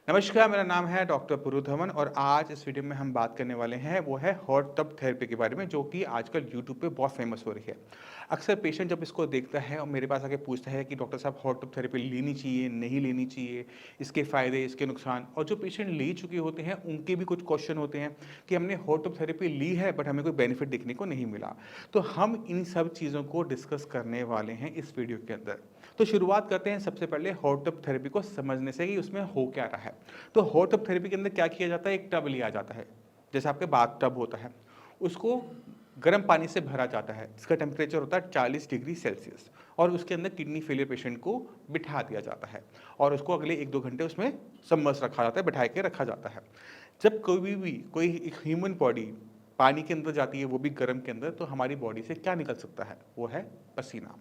नमस्कार, मेरा नाम है डॉक्टर पुरुधवन और आज इस वीडियो में हम बात करने वाले हैं वो है हॉट टब थेरेपी के बारे में, जो कि आजकल यूट्यूब पे बहुत फेमस हो रही है। अक्सर पेशेंट जब इसको देखता है और मेरे पास आके पूछता है कि डॉक्टर साहब हॉट टब थेरेपी लेनी चाहिए, नहीं लेनी चाहिए, इसके फ़ायदे, इसके नुकसान। और जो पेशेंट ले चुके होते हैं उनके भी कुछ क्वेश्चन होते हैं कि हमने हॉट टब थेरेपी ली है बट हमें कोई बेनिफिट देखने को नहीं मिला। तो हम इन सब चीज़ों को डिस्कस करने वाले हैं इस वीडियो के अंदर। तो शुरुआत करते हैं सबसे पहले हॉट टब थेरेपी को समझने से कि उसमें हो क्या रहा है। तो हॉट टब थेरेपी के अंदर क्या किया जाता है, एक टब लिया जाता है, जैसे आपके बाथ टब होता है, उसको गर्म पानी से भरा जाता है, इसका टेम्परेचर होता है 40 डिग्री सेल्सियस, और उसके अंदर किडनी फेलियर पेशेंट को बिठा दिया जाता है और उसको अगले 1-2 घंटे उसमें सबमर्स रखा जाता है, बैठा के रखा जाता है। जब कोई एक ह्यूमन बॉडी पानी के अंदर जाती है, वो भी गर्म के अंदर, तो हमारी बॉडी से क्या निकल सकता है, वो है पसीना।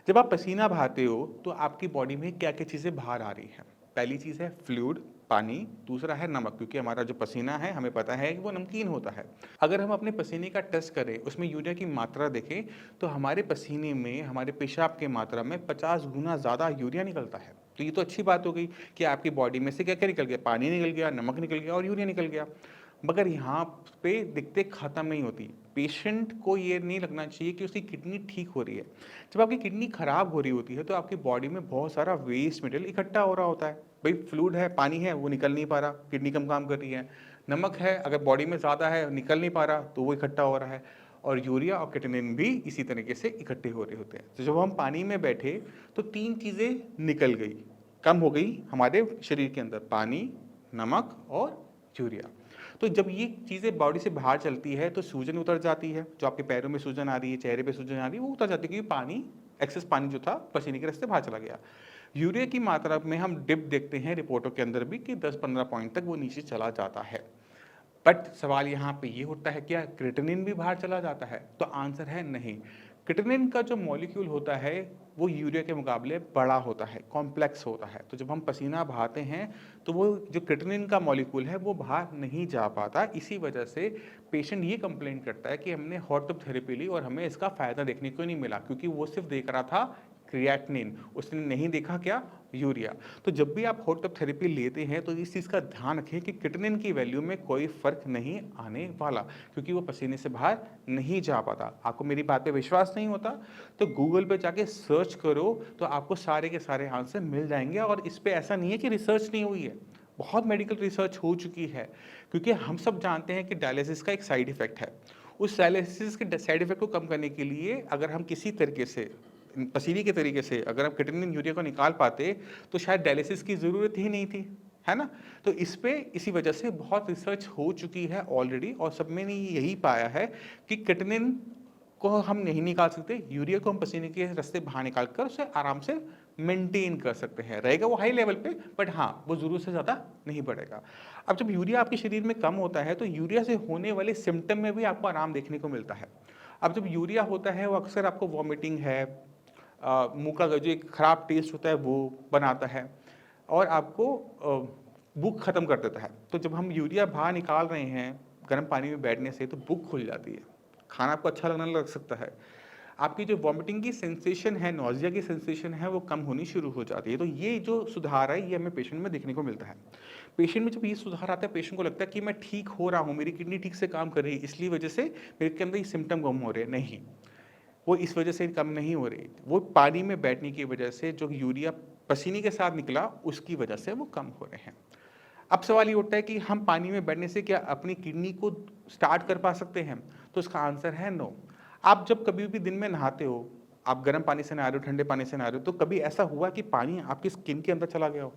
जब आप पसीना बहाते हो तो आपकी बॉडी में क्या क्या चीज़ें बाहर आ रही हैं। पहली चीज़ है फ्लूइड, पानी। दूसरा है नमक, क्योंकि हमारा जो पसीना है हमें पता है कि वो नमकीन होता है। अगर हम अपने पसीने का टेस्ट करें, उसमें यूरिया की मात्रा देखें, तो हमारे पसीने में, हमारे पेशाब की मात्रा में 50 गुना ज़्यादा यूरिया निकलता है। तो ये तो अच्छी बात हो गई कि आपकी बॉडी में से क्या क्या निकल गया, पानी निकल गया, नमक निकल गया और यूरिया निकल गया। मगर यहाँ पे दिक्कतें ख़त्म नहीं होती। पेशेंट को ये नहीं लगना चाहिए कि उसकी किडनी ठीक हो रही है। जब आपकी किडनी खराब हो रही होती है तो आपकी बॉडी में बहुत सारा वेस्ट मटेरियल इकट्ठा हो रहा होता है। भाई फ्लूइड है, पानी है, वो निकल नहीं पा रहा, किडनी कम काम कर रही है। नमक है, अगर बॉडी में ज़्यादा है, निकल नहीं पा रहा, तो वो इकट्ठा हो रहा है। और यूरिया और क्रिएटिनिन भी इसी तरीके से इकट्ठे हो रहे होते हैं। तो जब हम पानी में बैठे तो 3 चीज़ें निकल गई, कम हो गई हमारे शरीर के अंदर, पानी, नमक और यूरिया। तो जब ये चीज़ें बॉडी से बाहर चलती है तो सूजन उतर जाती है, जो आपके पैरों में सूजन आ रही है, चेहरे पे सूजन आ रही है, वो उतर जाती है, क्योंकि पानी, एक्सेस पानी जो था पसीने के रास्ते बाहर चला गया। यूरिया की मात्रा में हम डिप देखते हैं रिपोर्टों के अंदर भी कि 10-15 पॉइंट तक वो नीचे चला जाता है। बट सवाल यहाँ पे ये उठता है, क्या क्रिएटिनिन भी बाहर चला जाता है? तो आंसर है नहीं। क्रिएटिनिन का जो मॉलिक्यूल होता है वो यूरिया के मुकाबले बड़ा होता है, कॉम्प्लेक्स होता है। तो जब हम पसीना बहाते हैं तो वो जो क्रिएटिनिन का मॉलिक्यूल है वो बाहर नहीं जा पाता। इसी वजह से पेशेंट ये कंप्लेंट करता है कि हमने हॉट टब थेरेपी ली और हमें इसका फ़ायदा देखने को नहीं मिला, क्योंकि वो सिर्फ देख रहा था क्रिएटिनिन, उसने नहीं देखा क्या, यूरिया। तो जब भी आप हॉट टब थेरेपी लेते हैं तो इस चीज़ का ध्यान रखें कि क्रिएटिनिन की वैल्यू में कोई फ़र्क नहीं आने वाला, क्योंकि वो पसीने से बाहर नहीं जा पाता। आपको मेरी बात पे विश्वास नहीं होता तो गूगल पे जाके सर्च करो, तो आपको सारे के सारे आंसर मिल जाएंगे। और इस पे ऐसा नहीं है कि रिसर्च नहीं हुई है, बहुत मेडिकल रिसर्च हो चुकी है। क्योंकि हम सब जानते हैं कि डायलिसिस का एक साइड इफ़ेक्ट है। उस डायलिसिस के साइड इफ़ेक्ट को कम करने के लिए अगर हम किसी तरीके से, पसीने के तरीके से अगर हम क्रिएटिनिन यूरिया को निकाल पाते तो शायद डायलिसिस की ज़रूरत ही नहीं थी, है ना? तो इस पे इसी वजह से बहुत रिसर्च हो चुकी है ऑलरेडी, और सब में ने यही पाया है कि क्रिएटिनिन को हम नहीं निकाल सकते, यूरिया को हम पसीने के रास्ते बाहर निकाल कर उसे आराम से मेंटेन कर सकते हैं। रहेगा वो हाई लेवल पे, बट हाँ, वो ज़रूरत से ज़्यादा नहीं बढ़ेगा। अब जब यूरिया आपके शरीर में कम होता है तो यूरिया से होने वाले सिम्टम में भी आपको आराम देखने को मिलता है। अब जब यूरिया होता है वो अक्सर आपको वॉमिटिंग है, मुँह का जो एक खराब टेस्ट होता है वो बनाता है, और आपको भूख खत्म कर देता है। तो जब हम यूरिया बाहर निकाल रहे हैं गर्म पानी में बैठने से, तो भूख खुल जाती है, खाना आपको अच्छा लगने लग सकता है, आपकी जो वॉमिटिंग की सेंसेशन है, नॉजिया की सेंसेशन है, वो कम होनी शुरू हो जाती है। तो ये जो सुधार है ये हमें पेशेंट में देखने को मिलता है। पेशेंट में जब ये सुधार आता है, पेशेंट को लगता है कि मैं ठीक हो रहा हूँ, मेरी किडनी ठीक से काम कर रही है, इसलिए वजह से मेरे के अंदर ये सिम्टम कम हो रहे हैं। नहीं, वो इस वजह से कम नहीं हो रही, वो पानी में बैठने की वजह से जो यूरिया पसीने के साथ निकला उसकी वजह से वो कम हो रहे हैं। अब सवाल ये उठता है कि हम पानी में बैठने से क्या अपनी किडनी को स्टार्ट कर पा सकते हैं? तो इसका आंसर है नो। आप जब कभी भी दिन में नहाते हो, आप गर्म पानी से नहा रहे हो, ठंडे पानी से नहा रहे हो, तो कभी ऐसा हुआ कि पानी आपकी स्किन के अंदर चला गया हो?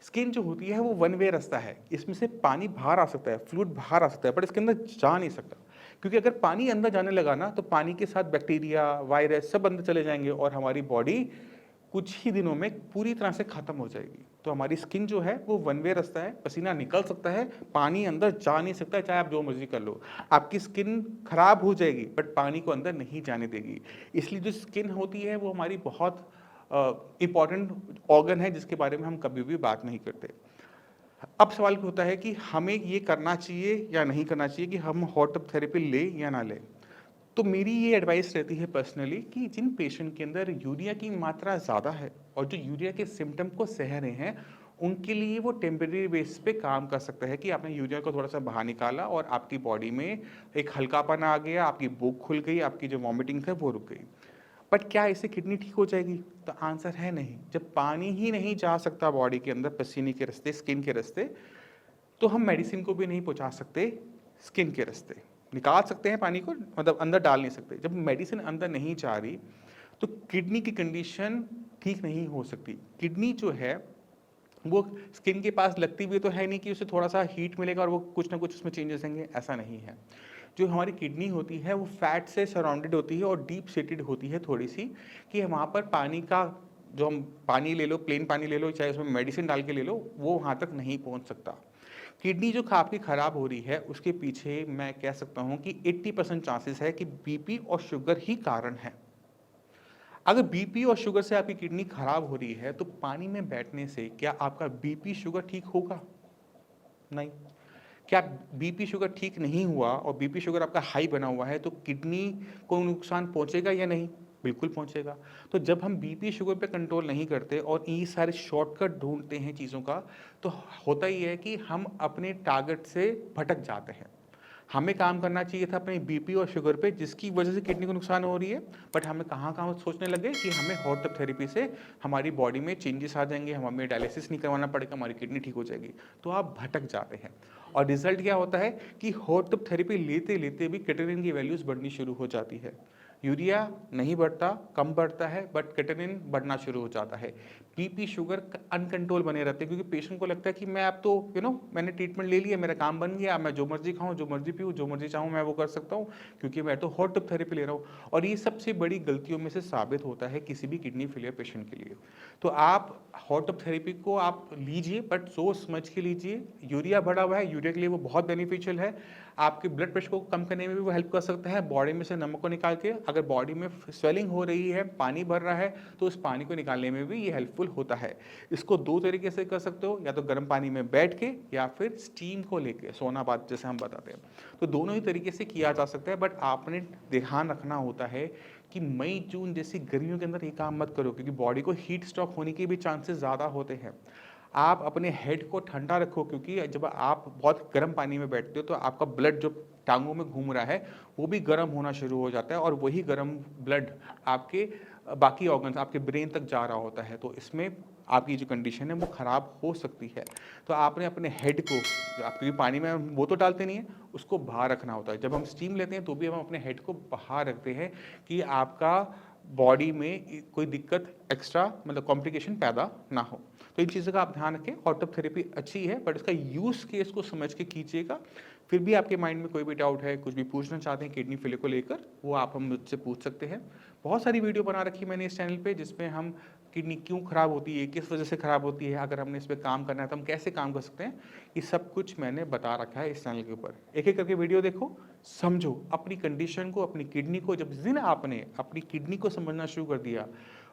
स्किन जो होती है वो वन वे रास्ता है, इसमें से पानी बाहर आ सकता है, फ्लूइड बाहर आ सकता है, बट इसके अंदर जा नहीं सकता। क्योंकि अगर पानी अंदर जाने लगा ना, तो पानी के साथ बैक्टीरिया, वायरस सब अंदर चले जाएंगे और हमारी बॉडी कुछ ही दिनों में पूरी तरह से खत्म हो जाएगी। तो हमारी स्किन जो है वो वन वे रास्ता है, पसीना निकल सकता है, पानी अंदर जा नहीं सकता है, चाहे आप जो मर्जी कर लो। आपकी स्किन खराब हो जाएगी बट पानी को अंदर नहीं जाने देगी। इसलिए जो स्किन होती है वो हमारी बहुत इम्पॉर्टेंट ऑर्गन है, जिसके बारे में हम कभी भी बात नहीं करते। अब सवाल होता है कि हमें ये करना चाहिए या नहीं करना चाहिए, कि हम हॉट टब थेरेपी लें या ना लें। तो मेरी ये एडवाइस रहती है पर्सनली कि जिन पेशेंट के अंदर यूरिया की मात्रा ज़्यादा है और जो यूरिया के सिम्टम को सह रहे हैं, उनके लिए वो टेम्परेरी बेसिस पे काम कर सकता है कि आपने यूरिया को थोड़ा सा बाहर निकाला और आपकी बॉडी में एक हल्कापन आ गया, आपकी भूख खुल गई, आपकी जो वॉमिटिंग है वो रुक गई। बट क्या इससे किडनी ठीक हो जाएगी? तो आंसर है नहीं। जब पानी ही नहीं जा सकता बॉडी के अंदर पसीने के रास्ते, स्किन के रास्ते, तो हम मेडिसिन को भी नहीं पहुंचा सकते स्किन के रास्ते। निकाल सकते हैं पानी को, मतलब अंदर डाल नहीं सकते। जब मेडिसिन अंदर नहीं जा रही तो किडनी की कंडीशन ठीक नहीं हो सकती। किडनी जो है वो स्किन के पास लगती भी तो है नहीं कि उसे थोड़ा सा हीट मिलेगा और वो कुछ ना कुछ उसमें चेंजेस होंगे, ऐसा नहीं है। जो हमारी किडनी होती है वो फैट से सराउंडेड होती है और डीप सीटेड होती है थोड़ी सी, कि वहाँ पर पानी का, जो हम पानी ले लो, प्लेन पानी ले लो, चाहे उसमें मेडिसिन डाल के ले लो, वो वहाँ तक नहीं पहुँच सकता। किडनी जो आपकी ख़राब हो रही है उसके पीछे मैं कह सकता हूँ कि 80% चांसेस है कि बीपी और शुगर ही कारण है। अगर बीपी और शुगर से आपकी किडनी खराब हो रही है तो पानी में बैठने से क्या आपका बीपी शुगर ठीक होगा? नहीं। क्या बीपी शुगर ठीक नहीं हुआ और बीपी शुगर आपका हाई बना हुआ है तो किडनी को नुकसान पहुंचेगा या नहीं? बिल्कुल पहुंचेगा। तो जब हम बीपी शुगर पे कंट्रोल नहीं करते और ये सारे शॉर्टकट ढूंढते हैं चीज़ों का, तो होता ही है कि हम अपने टारगेट से भटक जाते हैं। हमें काम करना चाहिए था अपने बीपी और शुगर पे, जिसकी वजह से किडनी को नुकसान हो रही है, बट हमें कहाँ सोचने लगे कि हमें हॉट टब थेरेपी से हमारी बॉडी में चेंजेस आ जाएंगे, हमें डायलिसिस नहीं करवाना पड़ेगा, हमारी किडनी ठीक हो जाएगी। तो आप भटक जाते हैं और रिजल्ट क्या होता है कि हॉट टब थेरेपी लेते लेते भी क्रिएटिनिन की वैल्यूज़ बढ़नी शुरू हो जाती है। यूरिया नहीं बढ़ता, कम बढ़ता है, बट क्रिएटिनिन बढ़ना शुरू हो जाता है। बीपी शुगर अनकंट्रोल बने रहते हैं क्योंकि पेशेंट को लगता है कि मैं अब तो मैंने ट्रीटमेंट ले लिया, मेरा काम बन गया, मैं जो मर्जी खाऊं, जो मर्जी पीऊँ, जो मर्जी चाहूँ मैं वो कर सकता हूँ क्योंकि मैं तो हॉट टब थेरेपी ले रहा हूँ। और ये सबसे बड़ी गलतियों में से साबित होता है किसी भी किडनी फेलियर पेशेंट के लिए। तो आप हॉट टब थेरेपी को आप लीजिए, बट सोच समझ के लीजिए। यूरिया बढ़ा हुआ है, यूरिया के लिए वो बहुत बेनिफिशियल है। आपके ब्लड प्रेशर को कम करने में भी वो हेल्प कर सकता है, बॉडी में से नमक को निकाल के। अगर बॉडी में स्वेलिंग हो रही है, पानी भर रहा है, तो उस पानी को निकालने में भी ये हेल्पफुल होता है। इसको दो तरीके से कर सकते हो, या तो गर्म पानी में बैठ के या फिर स्टीम को लेके, सोना बात जैसे हम बताते हैं। तो दोनों ही तरीके से किया जा सकता है, बट आपने ध्यान रखना होता है कि मई जून जैसी गर्मियों के अंदर ये काम मत करो क्योंकि बॉडी को हीट स्ट्रोक होने के भी चांसेस ज़्यादा होते हैं। आप अपने हेड को ठंडा रखो क्योंकि जब आप बहुत गर्म पानी में बैठते हो तो आपका ब्लड जो टांगों में घूम रहा है वो भी गर्म होना शुरू हो जाता है और वही गर्म ब्लड आपके बाकी ऑर्गन्स, आपके ब्रेन तक जा रहा होता है। तो इसमें आपकी जो कंडीशन है वो ख़राब हो सकती है। तो आपने अपने हेड को, क्योंकि पानी में वो तो डालते नहीं है, उसको बाहर रखना होता है। जब हम स्टीम लेते हैं तो भी हम अपने हेड को बाहर रखते हैं कि आपका बॉडी में कोई दिक्कत एक्स्ट्रा, मतलब कॉम्प्लिकेशन पैदा ना हो। तो इन चीज़ों का आप ध्यान रखें। हॉट टब थेरेपी अच्छी है, बट इसका यूज़ केस को समझ के कीजिएगा। फिर भी आपके माइंड में कोई भी डाउट है, कुछ भी पूछना चाहते हैं किडनी फेलियर को लेकर, वो आप हम मुझसे पूछ सकते हैं। बहुत सारी वीडियो बना रखी है मैंने इस चैनल पे, जिसमें हम किडनी क्यों ख़राब होती है, किस वजह से ख़राब होती है, अगर हमने इस पर काम करना है तो हम कैसे काम कर सकते हैं, ये सब कुछ मैंने बता रखा है इस चैनल के ऊपर। एक एक करके वीडियो देखो, समझो अपनी कंडीशन को, अपनी किडनी को। जब जिन आपने अपनी किडनी को समझना शुरू कर दिया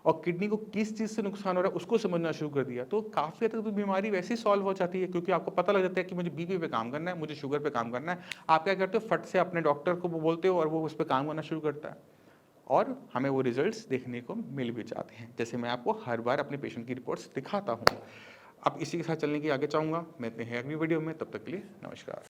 और किडनी को किस चीज़ से नुकसान हो रहा है उसको समझना शुरू कर दिया, तो काफ़ी हद तक तो बीमारी वैसे ही सॉल्व हो जाती है क्योंकि आपको पता लग जाता है कि मुझे बीपी पे काम करना है, मुझे शुगर पे काम करना है। आप क्या करते हो, फट से अपने डॉक्टर को बोलते हो और वो उस पर काम करना शुरू करता है और हमें वो रिजल्ट्स देखने को मिल भी जाते हैं, जैसे मैं आपको हर बार अपने पेशेंट की रिपोर्ट्स दिखाता हूँ। अब इसी के साथ चलने की आगे चाहूँगा। मिलते हैं अगली वीडियो में, तब तक के लिए नमस्कार।